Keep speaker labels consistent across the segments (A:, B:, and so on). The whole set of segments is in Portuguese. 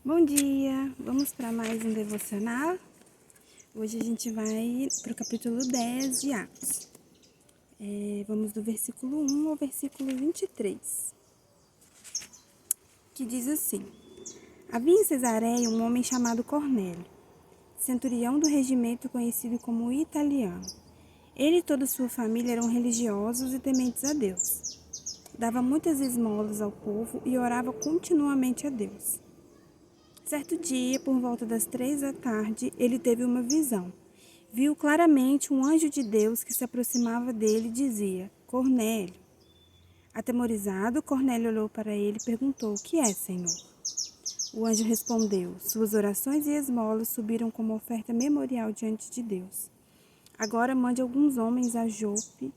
A: Bom dia! Vamos para mais um devocional? Hoje a gente vai para o capítulo 10 de Atos. Vamos do versículo 1 ao versículo 23, que diz assim: Havia em Cesareia um homem chamado Cornélio, centurião do regimento conhecido como Italiano. Ele e toda a sua família eram religiosos e tementes a Deus. Dava muitas esmolas ao povo e orava continuamente a Deus. Certo dia, por volta das 3 da tarde, ele teve uma visão. Viu claramente um anjo de Deus que se aproximava dele e dizia: Cornélio. Atemorizado, Cornélio olhou para ele e perguntou: O que é, Senhor? O anjo respondeu: Suas orações e esmolas subiram como oferta memorial diante de Deus. Agora mande alguns homens a Jope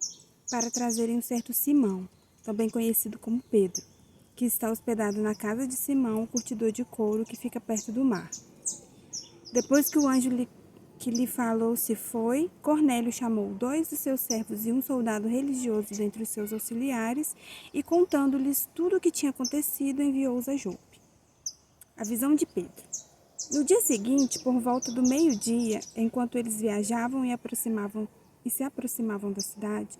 A: para trazerem um certo Simão, também conhecido como Pedro, que está hospedado na casa de Simão, o curtidor de couro que fica perto do mar. Depois que o anjo que lhe falou se foi, Cornélio chamou 2 de seus servos e um soldado religioso dentre os seus auxiliares e, contando-lhes tudo o que tinha acontecido, enviou-os a Jope. A visão de Pedro. No dia seguinte, por volta do meio-dia, enquanto eles viajavam e se aproximavam da cidade,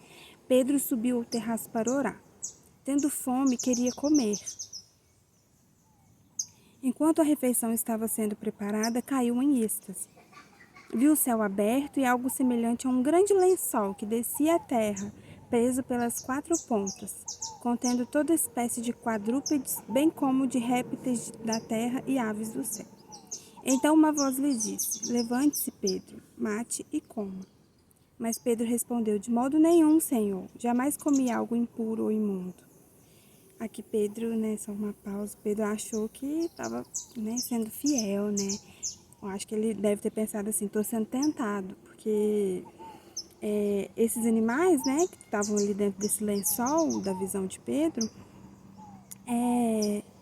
A: Pedro subiu ao terraço para orar. Tendo fome, queria comer. Enquanto a refeição estava sendo preparada, caiu em êxtase. Viu o céu aberto e algo semelhante a um grande lençol que descia à terra, preso pelas 4 pontas, contendo toda espécie de quadrúpedes, bem como de répteis da terra e aves do céu. Então uma voz lhe disse: Levante-se, Pedro, mate e coma. Mas Pedro respondeu: De modo nenhum, Senhor, jamais comi algo impuro ou imundo. Aqui Pedro, só uma pausa, Pedro achou que estava, sendo fiel, Eu acho que ele deve ter pensado assim, estou sendo tentado, porque esses animais, que estavam ali dentro desse lençol da visão de Pedro,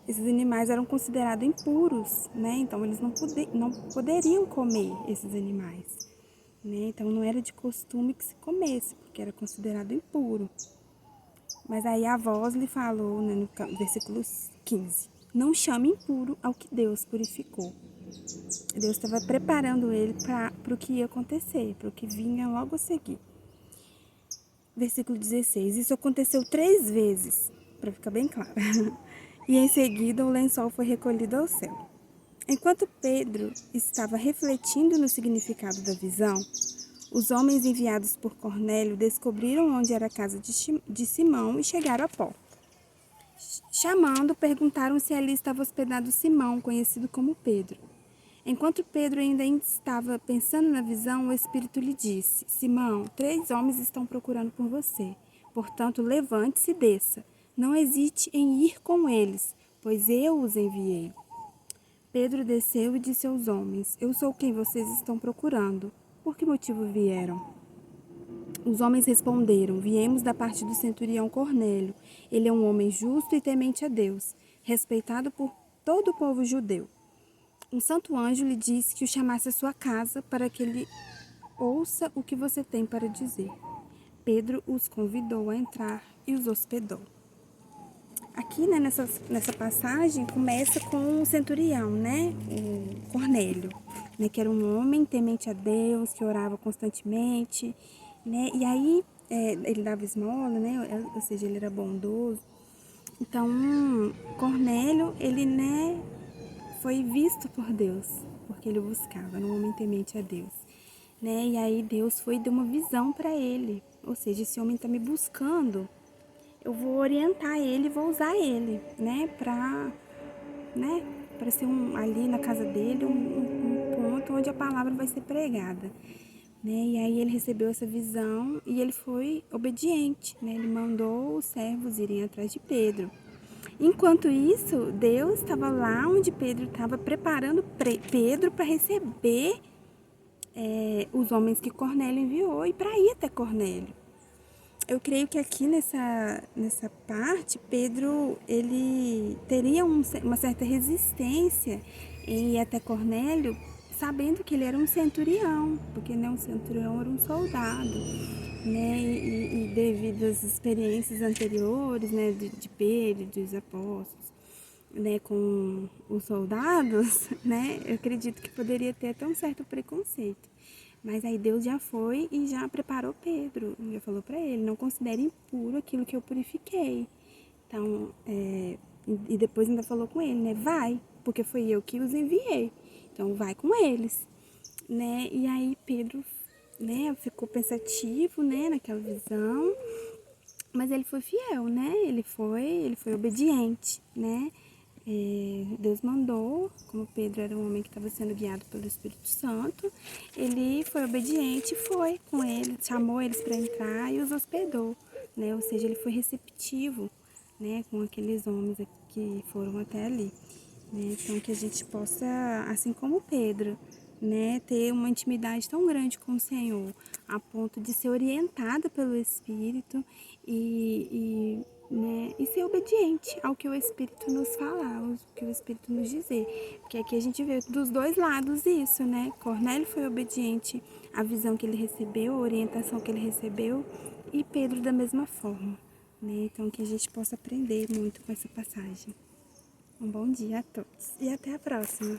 A: esses animais eram considerados impuros, Então eles não poderiam comer esses animais, Então não era de costume que se comesse, porque era considerado impuro. Mas aí a voz lhe falou, no versículo 15, não chame impuro ao que Deus purificou. Deus estava preparando ele para o que ia acontecer, para o que vinha logo a seguir. Versículo 16, isso aconteceu 3 vezes, para ficar bem claro. E em seguida o lençol foi recolhido ao céu. Enquanto Pedro estava refletindo no significado da visão, os homens enviados por Cornélio descobriram onde era a casa de Simão e chegaram à porta. Chamando, perguntaram se ali estava hospedado Simão, conhecido como Pedro. Enquanto Pedro ainda estava pensando na visão, o Espírito lhe disse: Simão, 3 homens estão procurando por você. Portanto, levante-se e desça. Não hesite em ir com eles, pois eu os enviei. Pedro desceu e disse aos homens: Eu sou quem vocês estão procurando. Por que motivo vieram? Os homens responderam: Viemos da parte do centurião Cornélio. Ele é um homem justo e temente a Deus, respeitado por todo o povo judeu. Um santo anjo lhe disse que o chamasse à sua casa para que ele ouça o que você tem para dizer. Pedro os convidou a entrar e os hospedou. Aqui, nessa passagem, começa com o centurião, o Cornélio, que era um homem temente a Deus, que orava constantemente, e aí ele dava esmola, ou seja, ele era bondoso. Então, Cornélio, ele, foi visto por Deus, porque ele buscava, era um homem temente a Deus, E aí Deus deu uma visão para ele, ou seja, esse homem está me buscando, eu vou orientar ele, vou usar ele, para ser ali na casa dele, um ponto onde a palavra vai ser pregada, E aí ele recebeu essa visão e ele foi obediente, Ele mandou os servos irem atrás de Pedro. Enquanto isso, Deus estava lá onde Pedro estava preparando Pedro para receber os homens que Cornélio enviou e para ir até Cornélio. Eu creio que aqui nessa parte, Pedro ele teria uma certa resistência em ir até Cornélio, sabendo que ele era um centurião, porque um centurião era um soldado, e devido às experiências anteriores, de Pedro, dos apóstolos, né, com os soldados, né, eu acredito que poderia ter até um certo preconceito. Mas aí Deus já foi e já preparou Pedro, já falou para ele, não considere impuro aquilo que eu purifiquei. Então, e depois ainda falou com ele, né, vai, porque foi eu que os enviei, então vai com eles, né, e aí Pedro, né, ficou pensativo, né, naquela visão, mas ele foi fiel, né? Ele foi obediente, né? Deus mandou, como Pedro era um homem que estava sendo guiado pelo Espírito Santo, ele foi obediente e foi com eles, chamou eles para entrar e os hospedou, né? Ou seja, ele foi receptivo, né? Com aqueles homens que foram até ali, né? Então que a gente possa, assim como Pedro, né, ter uma intimidade tão grande com o Senhor, a ponto de ser orientada pelo Espírito né, e ser obediente ao que o Espírito nos falar, ao que o Espírito nos dizer. Porque aqui a gente vê dos dois lados isso, né? Cornélio foi obediente à visão que ele recebeu, à orientação que ele recebeu, e Pedro da mesma forma, né? Então que a gente possa aprender muito com essa passagem. Um bom dia a todos e até a próxima.